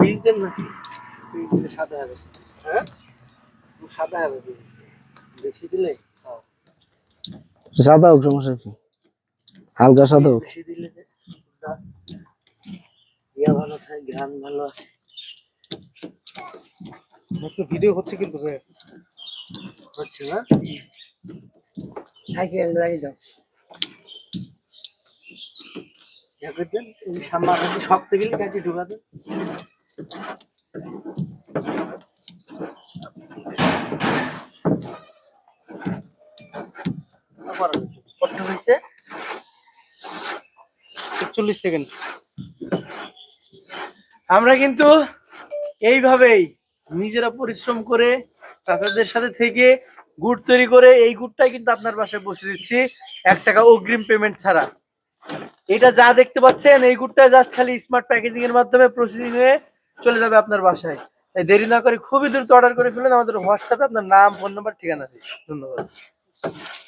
বীজ দেন নাকি? বীজ দিলে সাদা হবে। হ্যাঁ, সাদা হবে বীজ। বেশি দিলে সাদা হোক, সমস্যা কি? হালকা সাদা হোক। বেশি দিলে যে ইয়া ভালো থাকে, ঘ্রাণ ভালো আসে। একটু ভিডিও হচ্ছে কিন্তু হচ্ছে না, সাইকেল রাখি দাও। দেখবেন সামনে শক্ত গেলে কাজে ঢুকাতে কত হয়েছে? 41 সেকেন্ড। আমরা কিন্তু এইভাবেই নিজেরা পরিশ্রম করে চাচাদের সাথে থেকে গুড় তৈরি করে এই গুড়টাই কিন্তু আপনার বাসায় পৌঁছে দিচ্ছি 1 টাকা অগ্রিম পেমেন্ট ছাড়া। এটা যা দেখতে পাচ্ছেন এই গুড়টা জাস্ট খালি স্মার্ট প্যাকেজিং এর মাধ্যমে প্রসেসিং হয়ে চলে যাবে আপনার বাসায়। তাই দেরি না করে খুবই দ্রুত অর্ডার করে ফেলুন আমাদের হোয়াটসঅ্যাপে আপনার নাম, ফোন নাম্বার, ঠিকানা দিয়ে। ধন্যবাদ।